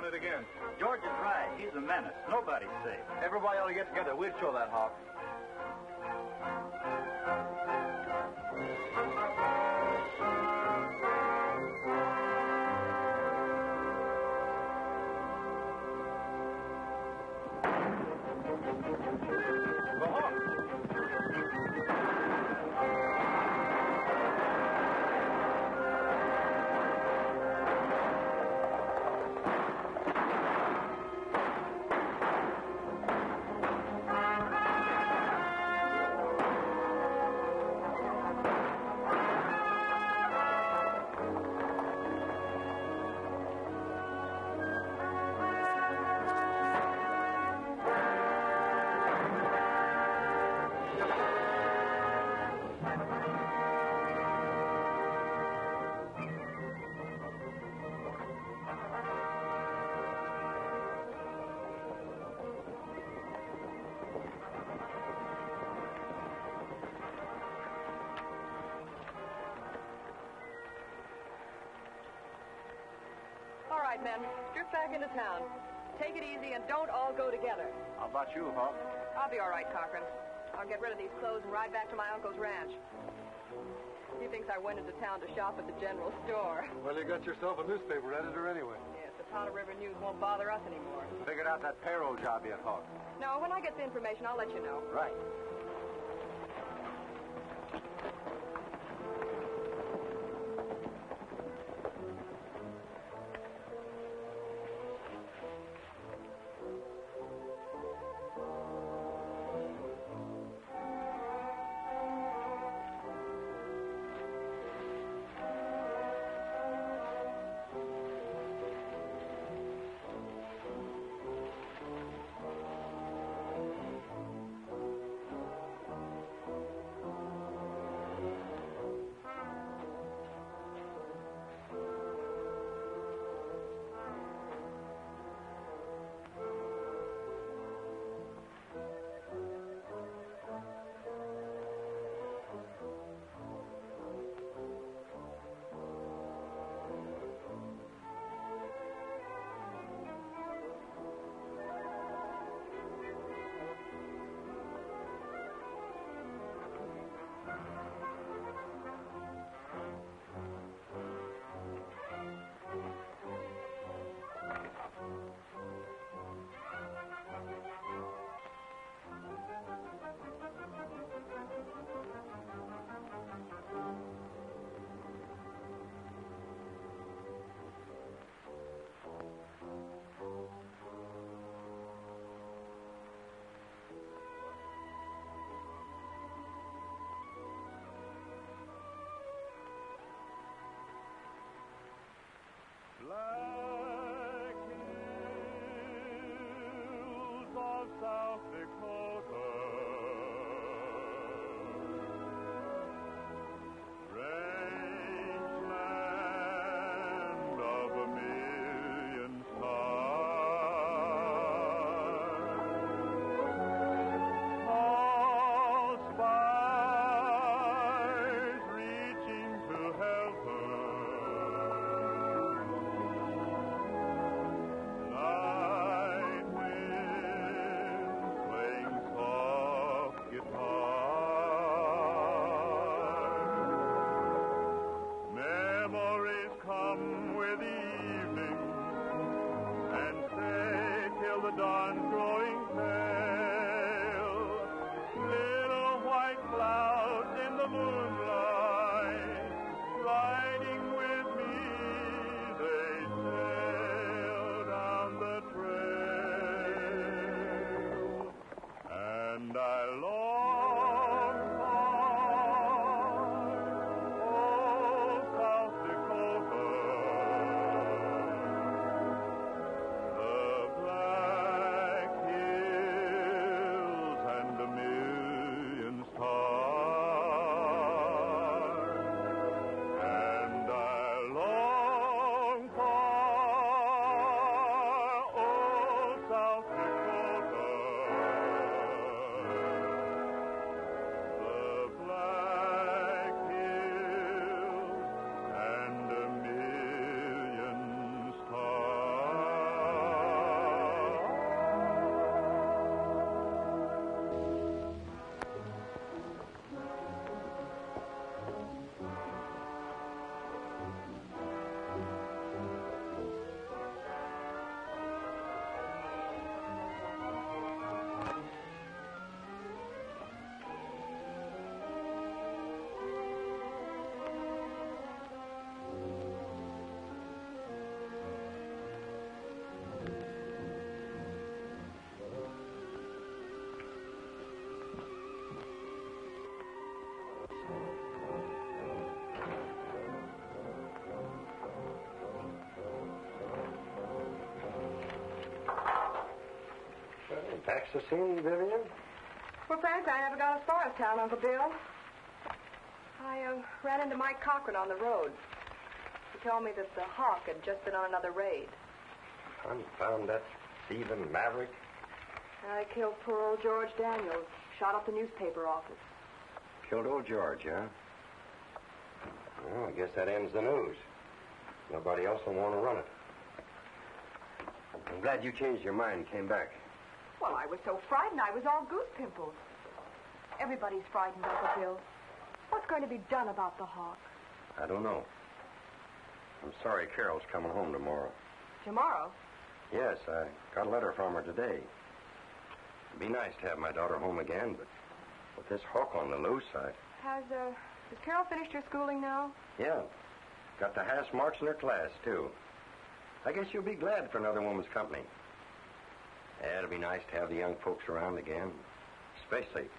done it again. George is right. He's a menace. Nobody's safe. Everybody ought to get together. We'll show that hawk. The hawk! All right, men. Drift back into town. Take it easy and don't all go together. How about you, Hawk? I'll be all right, Cochran. I'll get rid of these clothes and ride back to my uncle's ranch. He thinks I went into town to shop at the general store. Well, you got yourself a newspaper editor anyway. Yes, the Powder River News won't bother us anymore. Figured out that payroll job yet, Hawk? No, when I get the information, I'll let you know. Right. Black hills of South Dakota, strange land of a million stars, all spires reaching to heaven. Night winds playing soft guitar. Memories come with the evening and stay till the dawn's growing pale. Little white clouds in the moonlight, riding with me, they sail down the trail, and I long for old South Dakota, the black the scene, Vivian? Well, frankly, I never got as far as town, Uncle Bill. I ran into Mike Cochran on the road. He told me that the Hawk had just been on another raid. Confound that thieving maverick. I killed poor old George Daniels. Shot up the newspaper office. Killed old George, huh? Well, I guess that ends the news. Nobody else will want to run it. I'm glad you changed your mind and came back. Well, I was so frightened I was all goose pimples. Everybody's frightened, Uncle Bill. What's going to be done about the Hawk? I don't know. I'm sorry Carol's coming home tomorrow. Tomorrow? Yes, I got a letter from her today. It'd be nice to have my daughter home again, but with this Hawk on the loose, Has Carol finished her schooling now? Yeah. Got the highest marks in her class, too. I guess you'll be glad for another woman's company. Yeah, it'll be nice to have the young folks around again, especially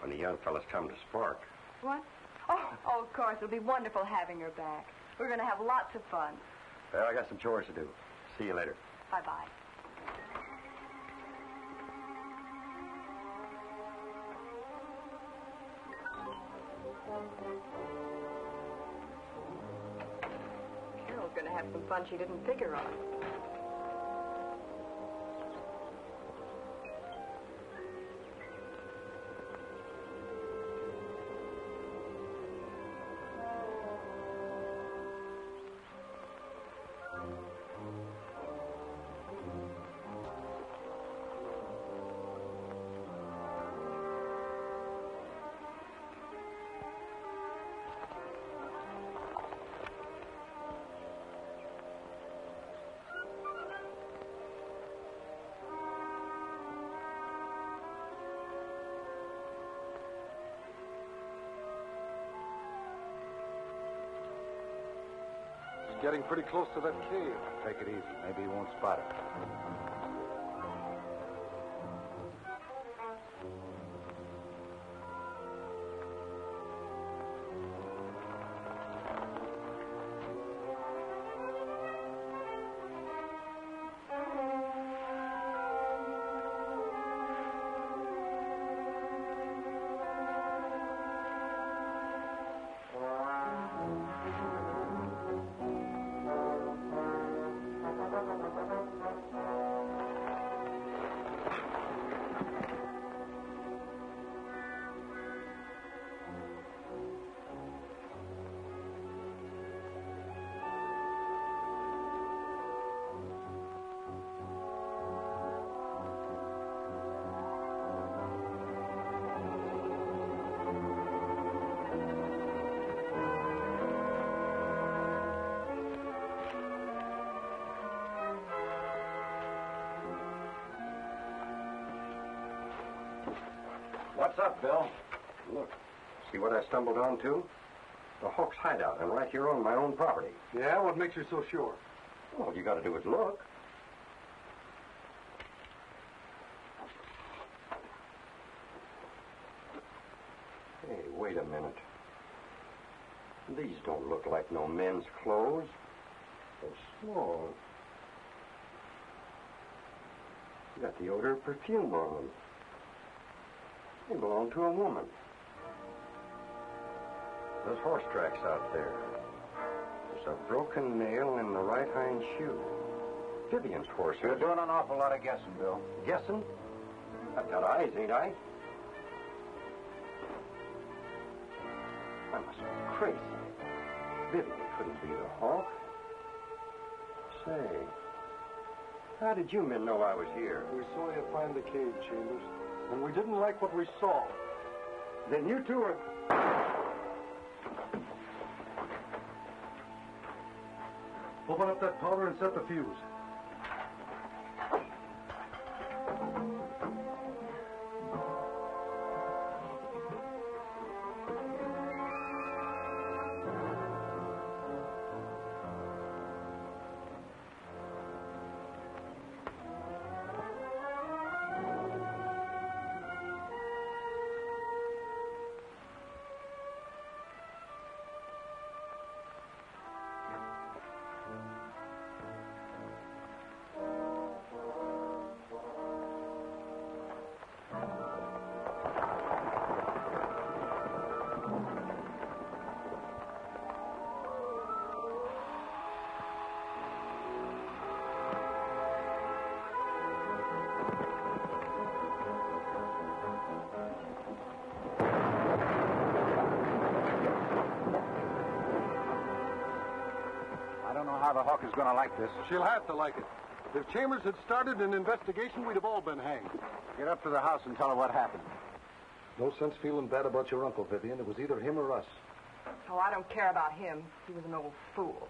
when the young fellas come to Spark. What? Oh, of course. It'll be wonderful having her back. We're going to have lots of fun. Well, I got some chores to do. See you later. Bye-bye. Carol's going to have some fun she didn't figure on. Getting pretty close to that cave. Take it easy. Maybe he won't spot it. What's up, Bill? Look, see what I stumbled onto? The Hawk's hideout, and right here on my own property. Yeah? What makes you so sure? All you got to do is look. Hey, wait a minute. These don't look like no men's clothes. They're small. You got the odor of perfume on them. They belong to a woman. There's horse tracks out there. There's a broken nail in the right hind shoe. Vivian's horse. You're doing an awful lot of guessing, Bill. Guessing? I've got eyes, ain't I? I must be crazy. Vivian couldn't be the Hawk. Say, how did you men know I was here? We saw you find the cave, Chambers, and we didn't like what we saw. Then you two are... Open up that powder and set the fuse. the Hawk is going to like this. She'll have to like it. If Chambers had started an investigation, we'd have all been hanged. Get up to the house and tell her what happened. No sense feeling bad about your uncle, Vivian. It was either him or us. Oh, I don't care about him. He was an old fool.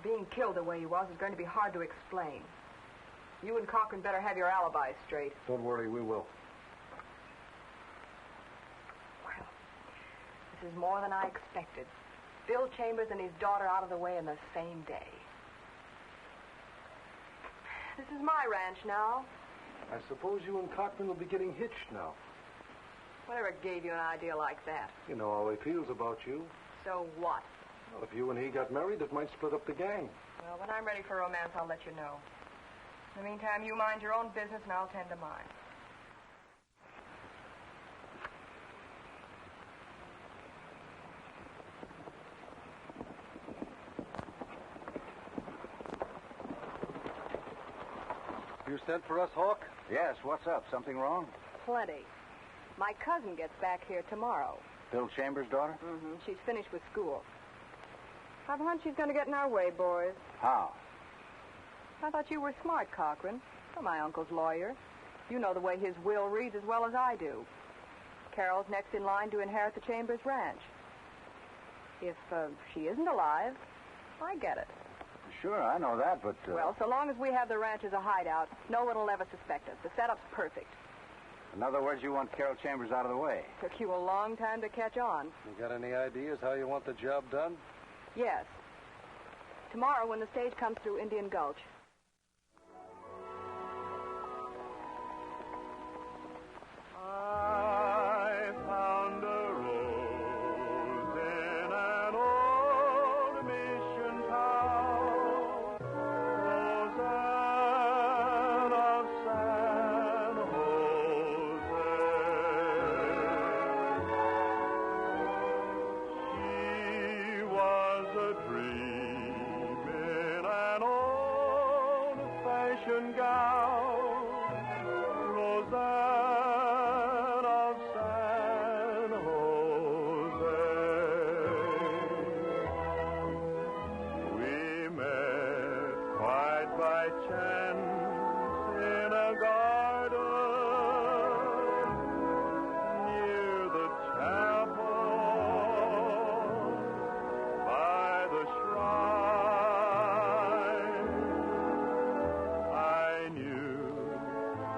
Being killed the way he was is going to be hard to explain. You and Cochran better have your alibis straight. Don't worry, we will. Well, this is more than I expected. Bill Chambers and his daughter out of the way in the same day. This is my ranch now. I suppose you and Cochran will be getting hitched now. Whatever gave you an idea like that? You know how he feels about you. So what? Well, if you and he got married, it might split up the gang. Well, when I'm ready for romance, I'll let you know. In the meantime, you mind your own business and I'll tend to mine. You sent for us, Hawk? Yes, what's up? Something wrong? Plenty. My cousin gets back here tomorrow. Bill Chambers' daughter? Mm-hmm. She's finished with school. I've a hunch she's going to get in our way, boys. How? I thought you were smart, Cochran. You're my uncle's lawyer. You know the way his will reads as well as I do. Carol's next in line to inherit the Chambers ranch. If she isn't alive, I get it. Sure, I know that, but... Well, so long as we have the ranch as a hideout, no one will ever suspect us. The setup's perfect. In other words, you want Carol Chambers out of the way. Took you a long time to catch on. You got any ideas how you want the job done? Yes. Tomorrow, when the stage comes through Indian Gulch. I found a rose in an old mission town, Roseanne of San Jose. She was a dream in an old-fashioned gown, Roseanne of San Jose. We met quite by chance in a garden near the chapel by the shrine. I knew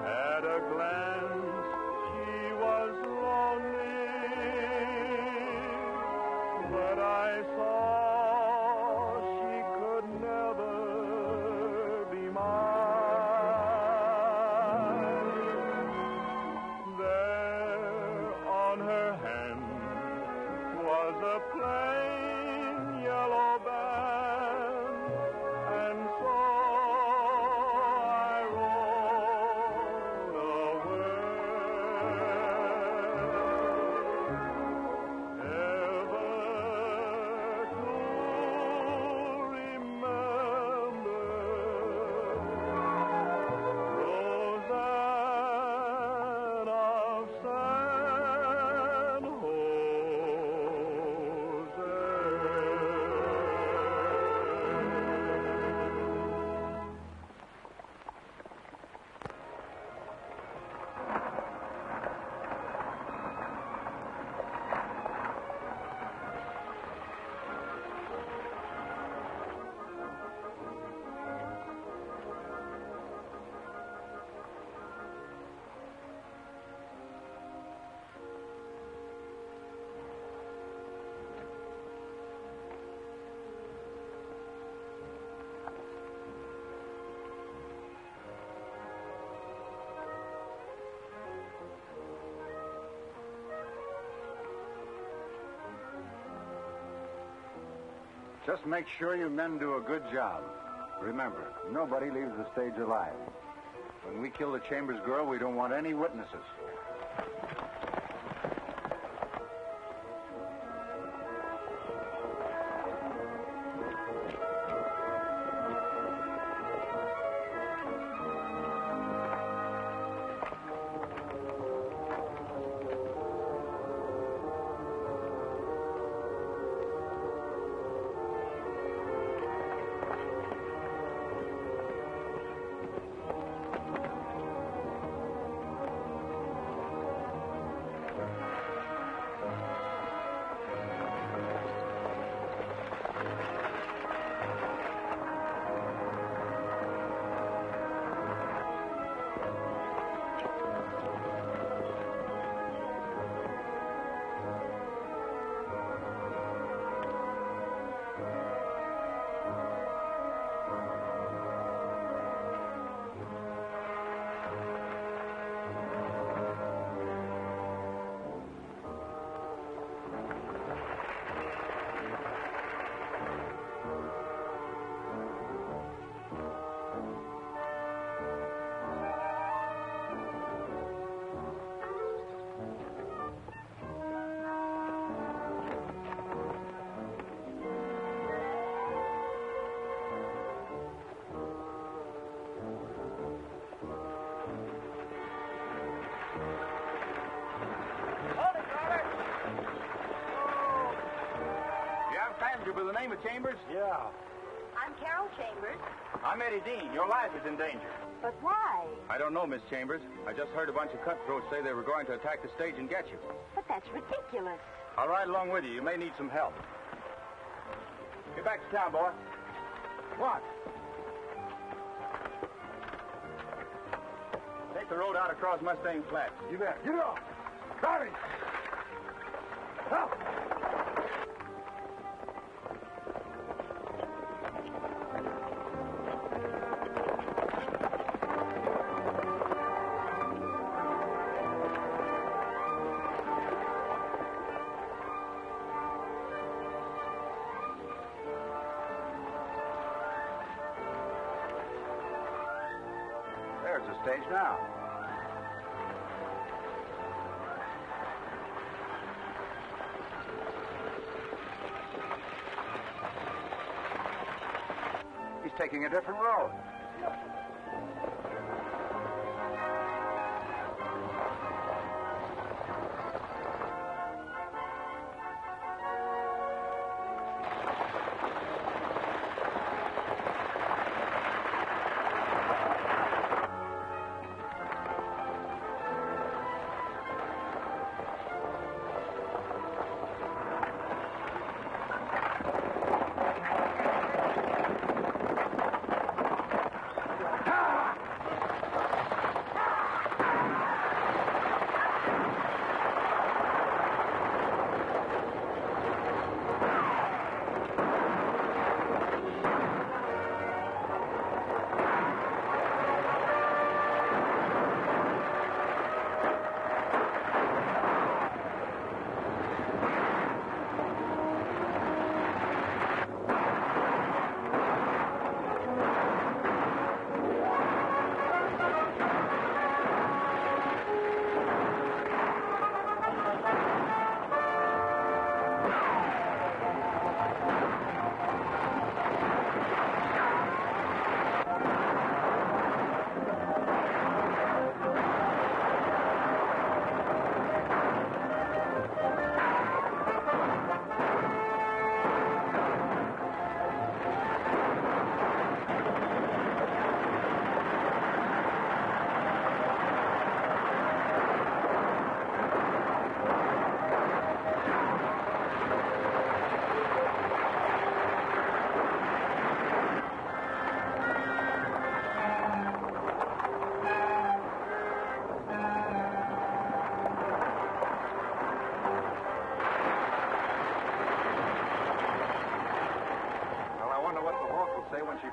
at a glance she was lonely, but I saw she could never be mine. There on her hand was a plain yellow band, and so I rode away, ever to remember Roseanne of San Jose. Just make sure you men do a good job. Remember, nobody leaves the stage alive. When we kill the Chambers girl, we don't want any witnesses. the name of Chambers? Yeah. I'm Carol Chambers. I'm Eddie Dean. Your life is in danger. But why? I don't know, Miss Chambers. I just heard a bunch of cutthroats say they were going to attack the stage and get you. But that's ridiculous. I'll ride along with you. You may need some help. Get back to town, boy. What? Take the road out across Mustang Flats. You bet. Get off. Hurry. Help. There's the stage now. He's taking a different road.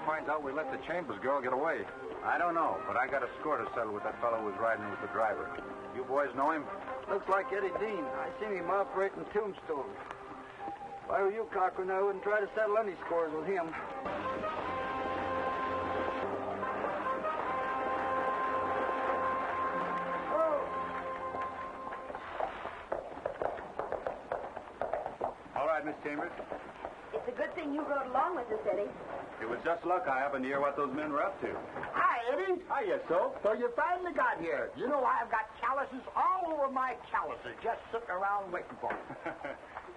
Finds out we let the Chambers girl get away. I don't know, but I got a score to settle with that fellow who was riding with the driver. You boys know him? Looks like Eddie Dean. I seen him operating Tombstone. If I were you, Cochran, I wouldn't try to settle any scores with him. All right, Miss Chambers. It's a good thing you rode along with us, Eddie. It was just luck I happened to hear what those men were up to. Hi, Eddie. Hiya, so. So you finally got here. You know, I've got calluses all over my calluses, just sitting around waiting for me.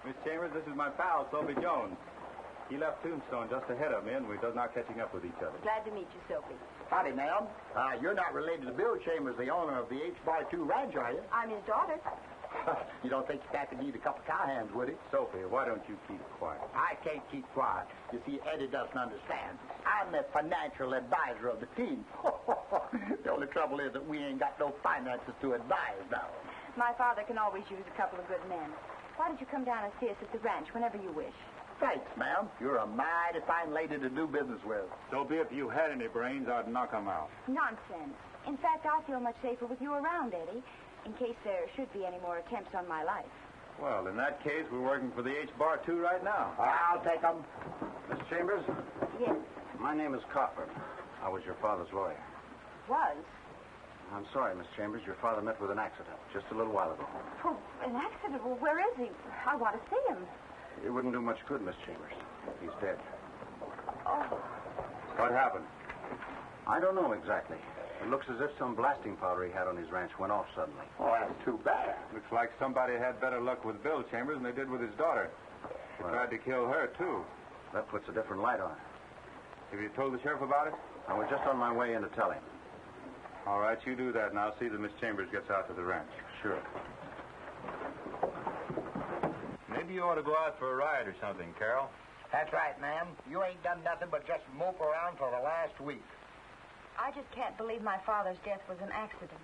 Miss Chambers, this is my pal, Soapy Jones. He left Tombstone just ahead of me, and we're just not catching up with each other. Glad to meet you, Soapy. Howdy, ma'am. You're not related to Bill Chambers, the owner of the H-Bar 2 Ranch, are you? I'm his daughter. You don't think Pappy need a couple cowhands, would he? Soapy, why don't you keep quiet? I can't keep quiet. You see, Eddie doesn't understand. I'm the financial advisor of the team. The only trouble is that we ain't got no finances to advise now. My father can always use a couple of good men. Why don't you come down and see us at the ranch whenever you wish? Thanks, ma'am. You're a mighty fine lady to do business with. Soapy, if you had any brains, I'd knock 'em out. Nonsense. In fact, I feel much safer with you around, Eddie, in case there should be any more attempts on my life. Well, in that case, we're working for the H-Bar 2 right now. I'll take 'em. Miss Chambers? Yes. My name is Cochran. I was your father's lawyer. Was? I'm sorry, Miss Chambers. Your father met with an accident just a little while ago. Oh, an accident? Well, where is he? I want to see him. It wouldn't do much good, Miss Chambers. He's dead. Oh. What happened? I don't know exactly. It looks as if some blasting powder he had on his ranch went off suddenly. Oh, that's too bad. Looks like somebody had better luck with Bill Chambers than they did with his daughter. They tried to kill her, too. That puts a different light on it. Have you told the sheriff about it? I was just on my way in to tell him. All right, you do that, and I'll see that Miss Chambers gets out to the ranch. Sure. Maybe you ought to go out for a ride or something, Carol. That's right, ma'am. You ain't done nothing but just mope around for the last week. I just can't believe my father's death was an accident.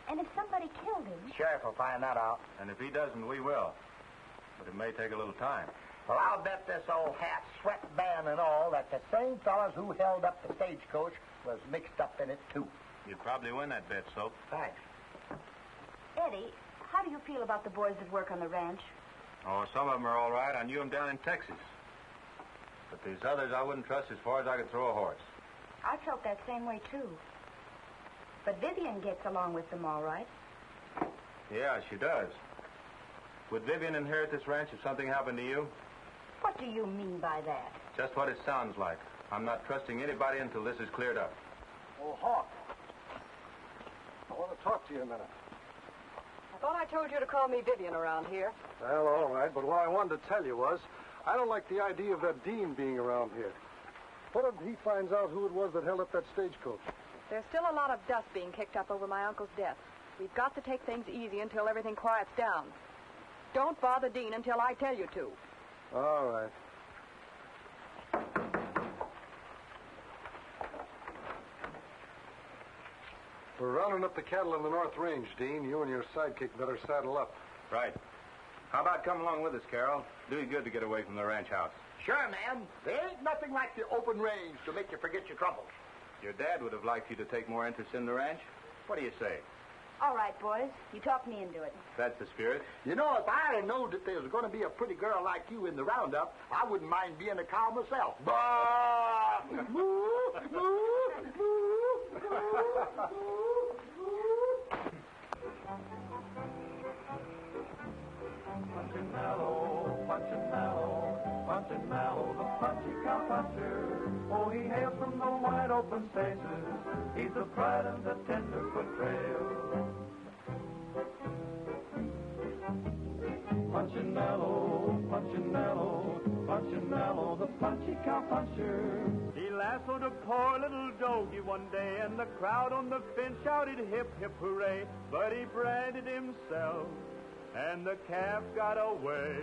And if somebody killed him... Sheriff will find that out. And if he doesn't, we will. But it may take a little time. Well, I'll bet this old hat, sweatband and all, that the same fellas who held up the stagecoach was mixed up in it, too. You'd probably win that bet, Soap. Thanks. Eddie, how do you feel about the boys that work on the ranch? Oh, some of them are all right. I knew them down in Texas. But these others I wouldn't trust as far as I could throw a horse. I felt that same way, too. But Vivian gets along with them all right. Yeah, she does. Would Vivian inherit this ranch if something happened to you? What do you mean by that? Just what it sounds like. I'm not trusting anybody until this is cleared up. Oh, Hawk. I want to talk to you a minute. I thought I told you to call me Vivian around here. Well, all right, but what I wanted to tell you was, I don't like the idea of that Dean being around here. What if he finds out who it was that held up that stagecoach? There's still a lot of dust being kicked up over my uncle's death. We've got to take things easy until everything quiets down. Don't bother Dean until I tell you to. All right. We're rounding up the cattle in the North Range, Dean. You and your sidekick better saddle up. Right. How about coming along with us, Carol? Do you good to get away from the ranch house. Sure, ma'am. There ain't nothing like the open range to make you forget your troubles. Your dad would have liked you to take more interest in the ranch. What do you say? All right, boys. You talked me into it. That's the spirit. You know, if I had known that there was going to be a pretty girl like you in the roundup, I wouldn't mind being a cow myself. Bah! Moo! Moo! Punchinello, the punchy cow puncher. Oh, he hails from the wide open spaces. He's the pride of the Tenderfoot Trail. Punchinello, the punchy cow puncher. He lassoed a poor little doggy one day, and the crowd on the fence shouted hip, hip, hooray. But he branded himself, and the calf got away.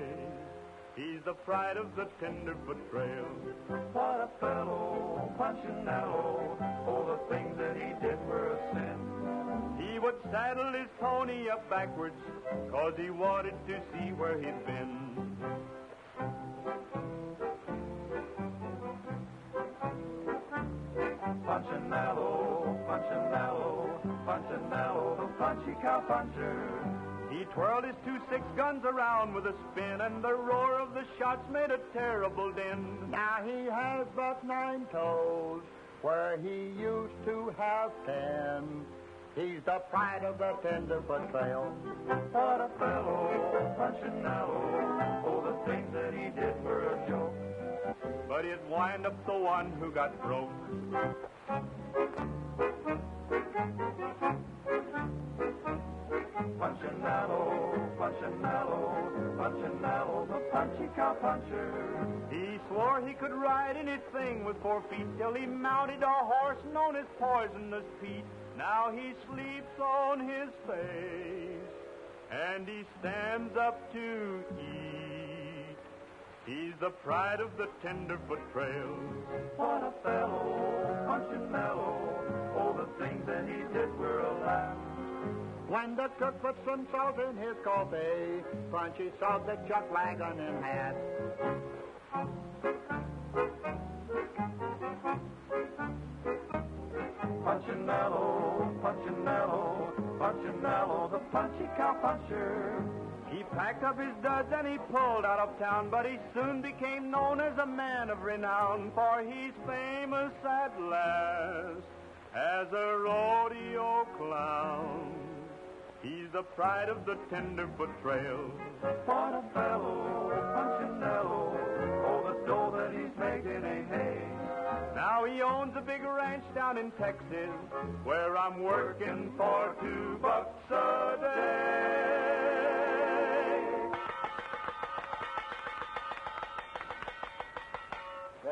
He's the pride of the Tenderfoot Trail. What a fellow, Punchinello. Oh, the things that he did were a sin. He would saddle his pony up backwards, 'cause he wanted to see where he'd been. Punchinello, the punchy cow puncher. He twirled his 2-6 guns around with a spin, and the roar of the shots made a terrible din. Now he has but 9 toes, where he used to have 10. He's the pride of the Tenderfoot Trail. What a fellow, Punchinello. Oh, the things that he did were a joke. But he'd wind up the one who got broke. Punchinello, the punchy cow puncher. He swore he could ride anything with 4 feet till he mounted a horse known as Poisonous Pete. Now he sleeps on his face, and he stands up to eat. He's the pride of the Tenderfoot Trail. What a fellow, Punchinello. Oh, the things that he did were a laugh. When the cook put some salt in his coffee, Punchy sawed the chuck wagon in half. Punchinello, the punchy cow puncher. He packed up his duds and he pulled out of town, but he soon became known as a man of renown, for he's famous at last as a rodeo clown. He's the pride of the Tenderfoot Trail. What a fellow, Punchinello. Oh, the dough that he's making ain't hay. Now he owns a big ranch down in Texas, where I'm working for $2 a day.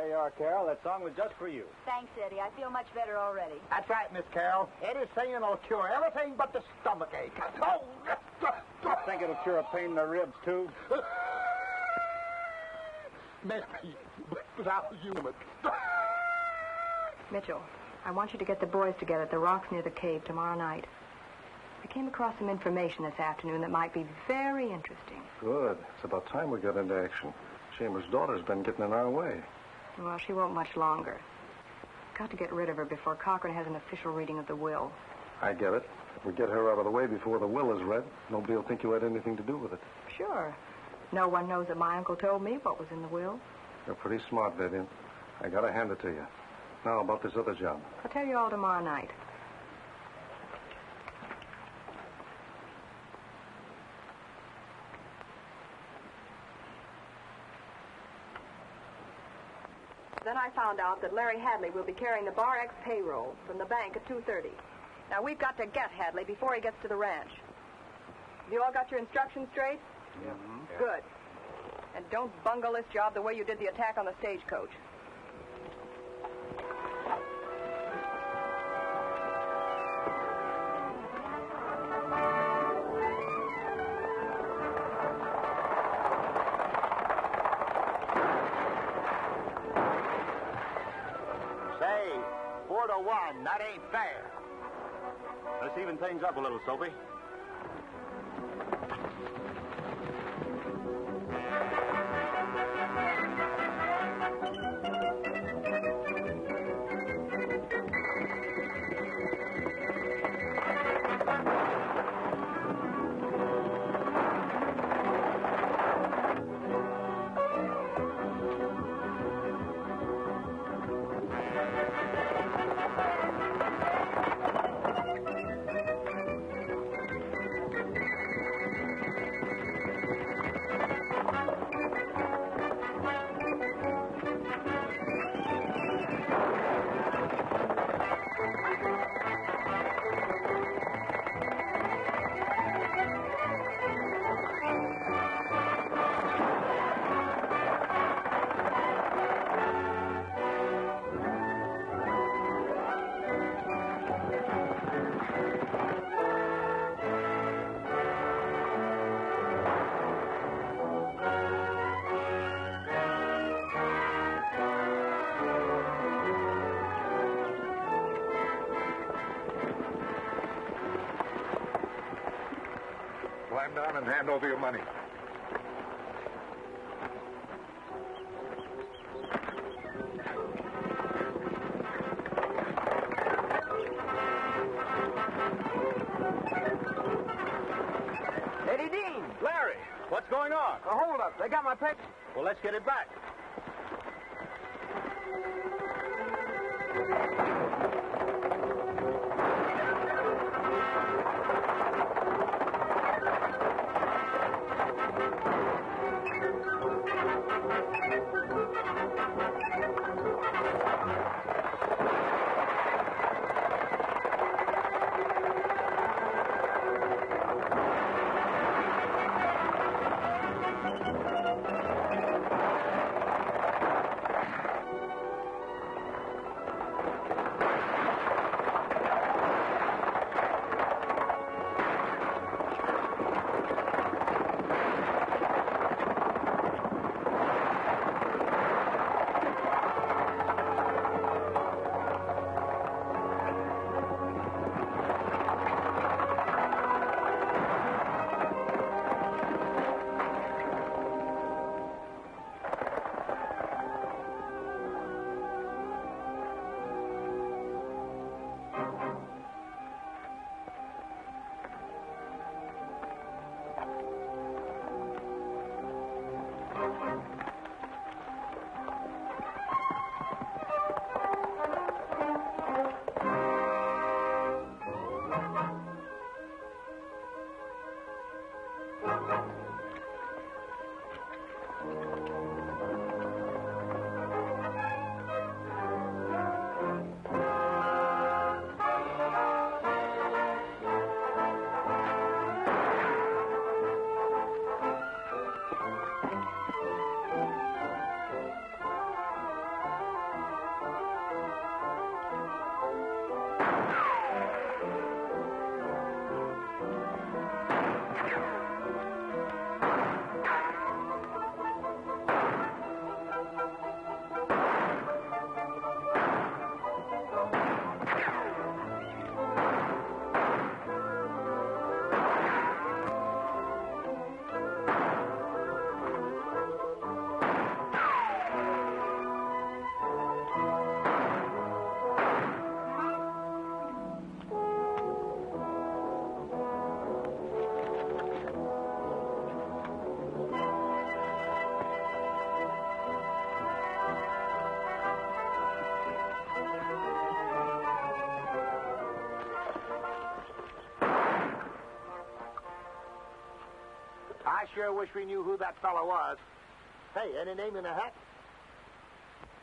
There you are, Carol. That song was just for you. Thanks, Eddie. I feel much better already. That's right, Miss Carol. Eddie's singing will cure everything but the stomach ache. Oh, I think it'll cure a pain in the ribs, too. maybe, but I'll human. Mitchell, I want you to get the boys together at the rocks near the cave tomorrow night. I came across some information this afternoon that might be very interesting. Good. It's about time we got into action. Chambers' daughter's been getting in our way. Well, she won't much longer. Got to get rid of her before Cochran has an official reading of the will. I get it. If we get her out of the way before the will is read, nobody will think you had anything to do with it. Sure. No one knows that my uncle told me what was in the will. You're pretty smart, Vivian. I gotta hand it to you. Now, about this other job. I'll tell you all tomorrow night. Then I found out that Larry Hadley will be carrying the Bar X payroll from the bank at 2:30. Now, we've got to get Hadley before he gets to the ranch. Have you all got your instructions straight? Yeah. Good. And don't bungle this job the way you did the attack on the stagecoach. Say, 4-1, that ain't fair. Let's even things up a little, Soapy. Climb down and hand over your money. Eddie Dean. Larry, what's going on? Hold up. They got my paper. Well, let's get it back. sure wish we knew who that fellow was. Hey, any name in the hat?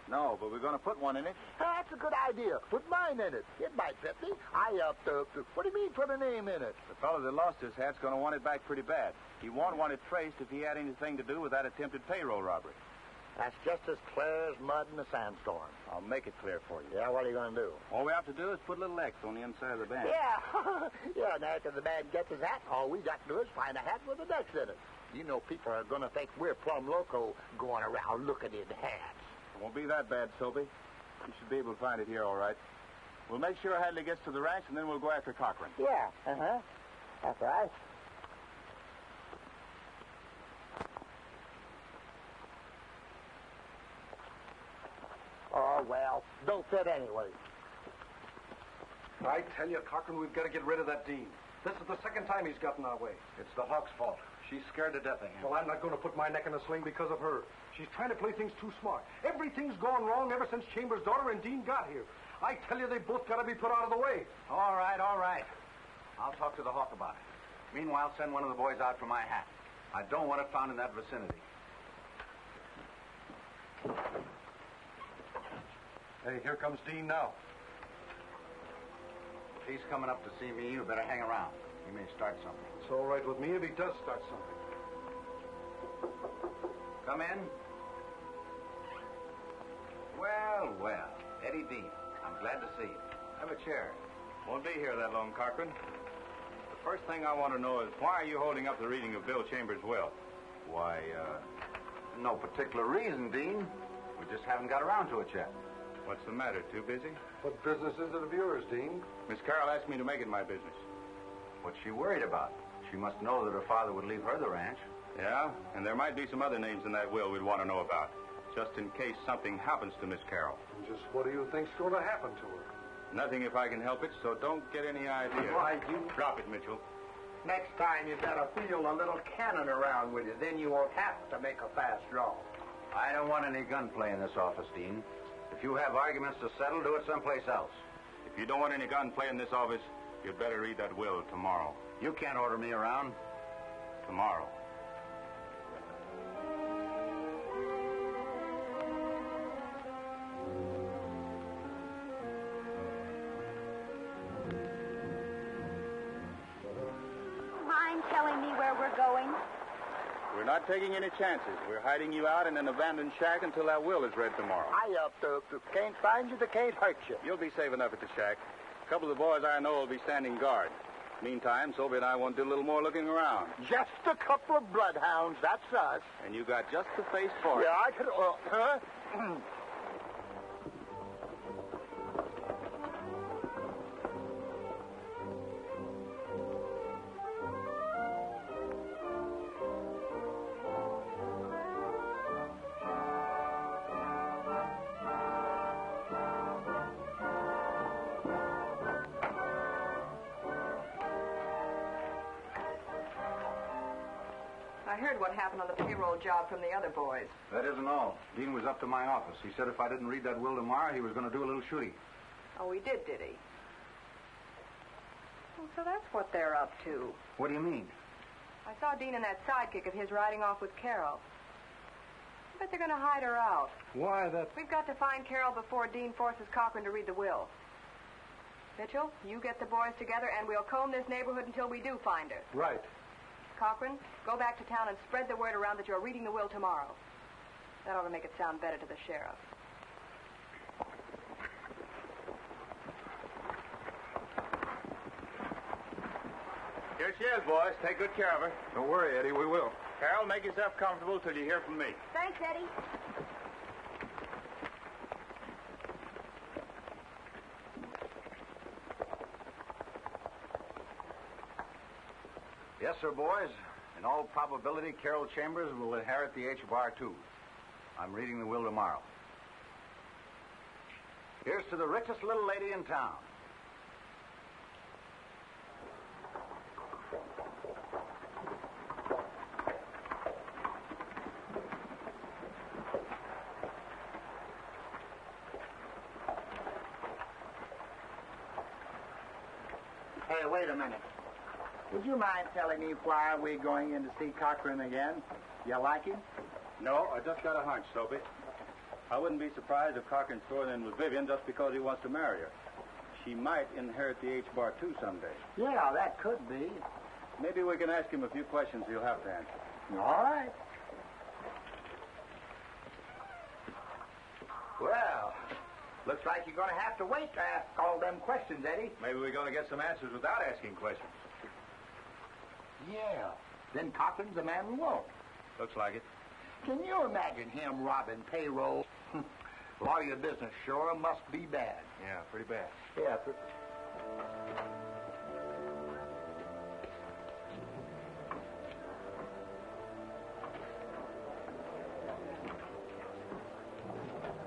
No, but we're going to put one in it. That's a good idea. Put mine in it. It might fit me. What do you mean put a name in it? The fellow that lost his hat's going to want it back pretty bad. He won't want it traced if he had anything to do with that attempted payroll robbery. That's just as clear as mud in a sandstorm. I'll make it clear for you. Yeah, what are you going to do? All we have to do is put a little X on the inside of the band. Yeah. Yeah, and after the man gets his hat, all we got to do is find a hat with an X in it. You know, people are going to think we're plumb loco going around looking in hats. It won't be that bad, Soapy. You should be able to find it here all right. We'll make sure Hadley gets to the ranch, and then we'll go after Cochran. Yeah, that's right. Oh, well, don't fit anyway. I tell you, Cochran, we've got to get rid of that Dean. This is the second time he's gotten our way. It's the Hawk's fault. She's scared to death of him. Well, I'm not going to put my neck in a sling because of her. She's trying to play things too smart. Everything's gone wrong ever since Chambers' daughter and Dean got here. I tell you, they both got to be put out of the way. All right. I'll talk to the Hawk about it. Meanwhile, send one of the boys out for my hat. I don't want it found in that vicinity. Hey, here comes Dean now. If he's coming up to see me, you better hang around. He may start something. It's all right with me if he does start something. Come in. Well, Eddie Dean. I'm glad to see you. Have a chair. Won't be here that long, Cochran. The first thing I want to know is why are you holding up the reading of Bill Chambers' will? Why, no particular reason, Dean. We just haven't got around to it yet. What's the matter? Too busy? What business is it of yours, Dean? Miss Carroll asked me to make it my business. What's she worried about? She must know that her father would leave her the ranch. Yeah, and there might be some other names in that will we'd want to know about, just in case something happens to Miss Carroll. And just what do you think's going to happen to her? Nothing if I can help it, so don't get any idea. Why, you... Drop it, Mitchell. Next time you better feel a little cannon around with you. Then you won't have to make a fast draw. I don't want any gunplay in this office, Dean. If you have arguments to settle, do it someplace else. If you don't want any gunplay in this office, you'd better read that will tomorrow. You can't order me around. Tomorrow. Mind telling me where we're going? We're not taking any chances. We're hiding you out in an abandoned shack until that will is read tomorrow. I can't find you, they can't hurt you. You'll be safe enough at the shack. A couple of the boys I know will be standing guard. Meantime, Soapy and I want to do a little more looking around. Just a couple of bloodhounds, that's us. And you got just the face for it. Yeah, I could... huh? I heard what happened on the payroll job from the other boys. That isn't all. Dean was up to my office. He said if I didn't read that will tomorrow, he was going to do a little shooting. Oh, he did he? Well, so that's what they're up to. What do you mean? I saw Dean and that sidekick of his riding off with Carol. I bet they're going to hide her out. Why, that... We've got to find Carol before Dean forces Cochran to read the will. Mitchell, you get the boys together, and we'll comb this neighborhood until we do find her. Right. Cochran, go back to town and spread the word around that you're reading the will tomorrow. That ought to make it sound better to the sheriff. Here she is, boys. Take good care of her. Don't worry, Eddie, we will. Carol, make yourself comfortable till you hear from me. Thanks, Eddie. Yes, sir, boys. In all probability, Carol Chambers will inherit the H-bar, too. I'm reading the will tomorrow. Here's to the richest little lady in town. Hey, wait a minute. Would you mind telling me why we're going in to see Cochran again? You like him? No, I just got a hunch, Soapy. I wouldn't be surprised if Cochran's throwing in with Vivian just because he wants to marry her. She might inherit the H-bar, too, someday. Yeah, that could be. Maybe we can ask him a few questions he'll have to answer. All right. Well, looks like you're going to have to wait to ask all them questions, Eddie. Maybe we're going to get some answers without asking questions. Yeah. Then Cochran's the man we want. Looks like it. Can you imagine him robbing payroll? Lawyer business sure must be bad. Yeah, pretty bad. Yeah.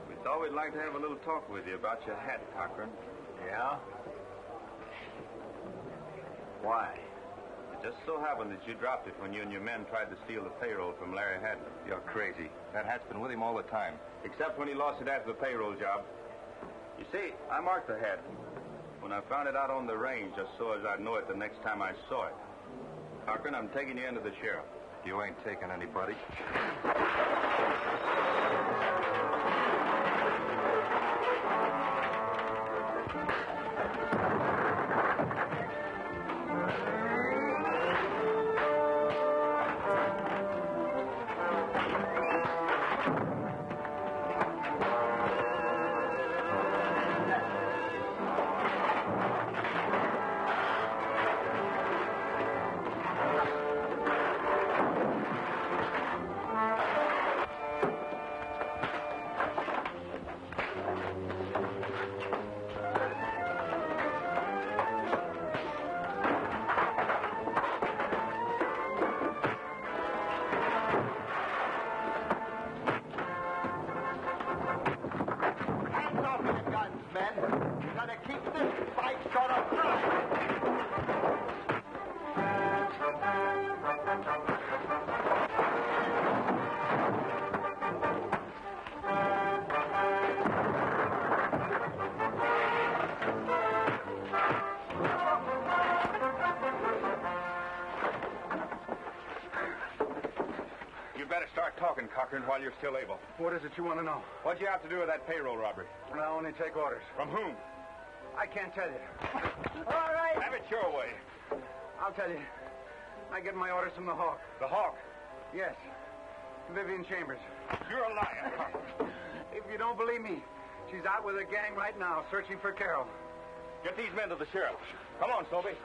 We thought we'd like to have a little talk with you about your hat, Cochran. Yeah? Why? It just so happened that you dropped it when you and your men tried to steal the payroll from Larry Haddon. You're crazy. That hat's been with him all the time. Except when he lost it after the payroll job. You see, I marked the hat. When I found it out on the range, just so as I'd know it the next time I saw it. Cochran, I'm taking you into the sheriff. You ain't taking anybody. Talking, Cochran, while you're still able. What is it you want to know? What'd you have to do with that payroll robbery? I only take orders. From whom? I can't tell you. All right. Have it your way. I'll tell you. I get my orders from the Hawk. The Hawk? Yes. Vivian Chambers. You're a liar, Cochran. If you don't believe me, she's out with a gang right now searching for Carol. Get these men to the sheriff. Come on, Soapy.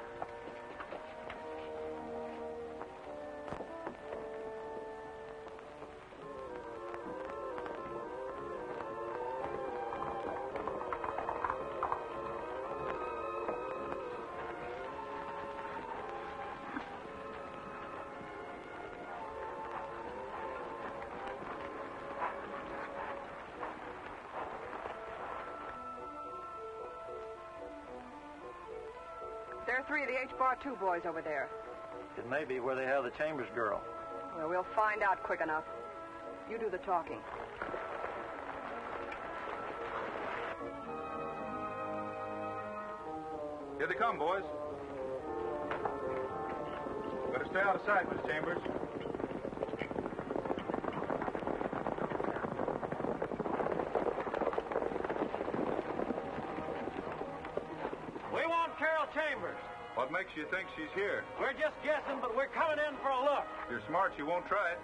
There are 3 of the H-Bar 2 boys over there. It may be where they have the Chambers girl. Well, we'll find out quick enough. You do the talking. Here they come, boys. Better stay out of sight, Miss Chambers. We want Carol Chambers. What makes you think she's here? We're just guessing, but we're coming in for a look. If you're smart, you won't try it.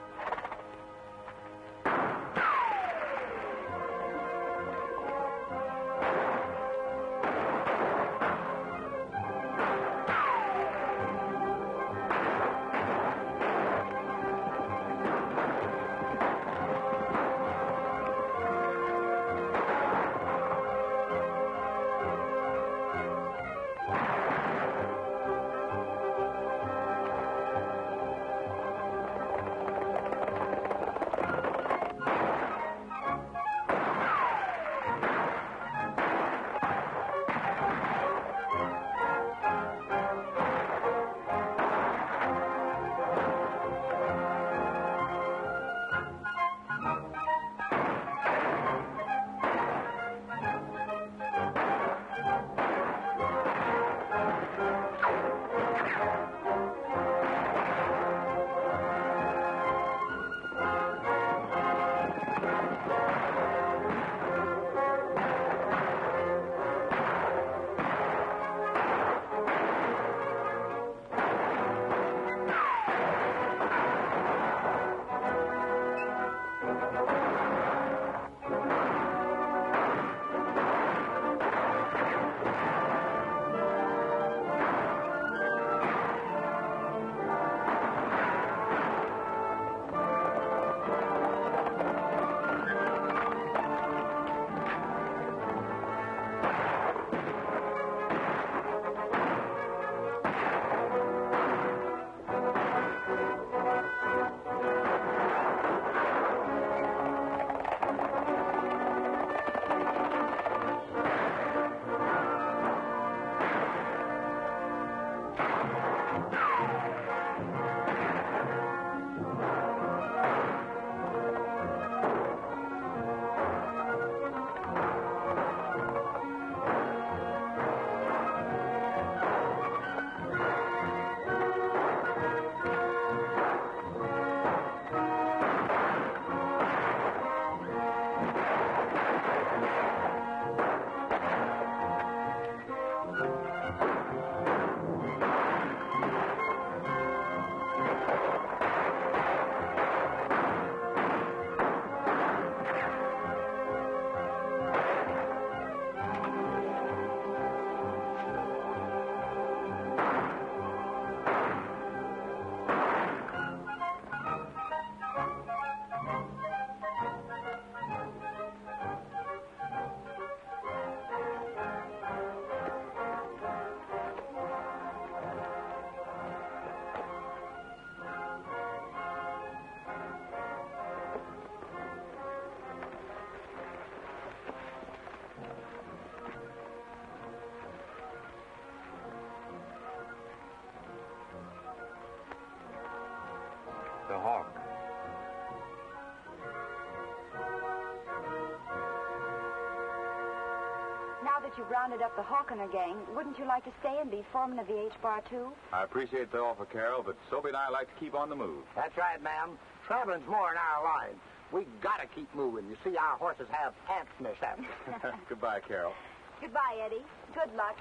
you've rounded up the Hawkener gang, wouldn't you like to stay and be foreman of the H-Bar, too? I appreciate the offer, Carol, but Soapy and I like to keep on the move. That's right, ma'am. Traveling's more in our line. We gotta keep moving. You see, our horses have pants in their saddles. Goodbye, Carol. Goodbye, Eddie. Good luck.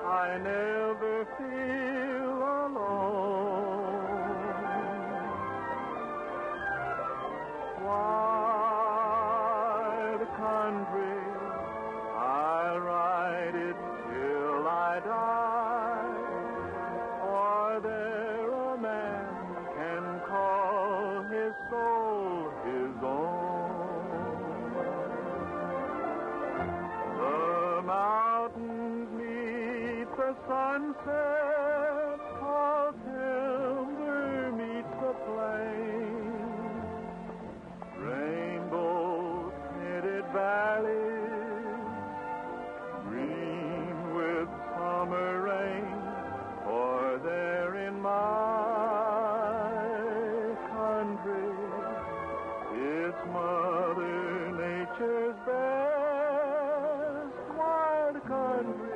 I never feel alone. Wide country, I'll ride it till I die. For there a man can call his soul his own. The mountains meet the sunset, tall timber meets the plain. Rainbow-tinted valleys, green with summer rain, for there in my country, it's Mother Nature's best wild country.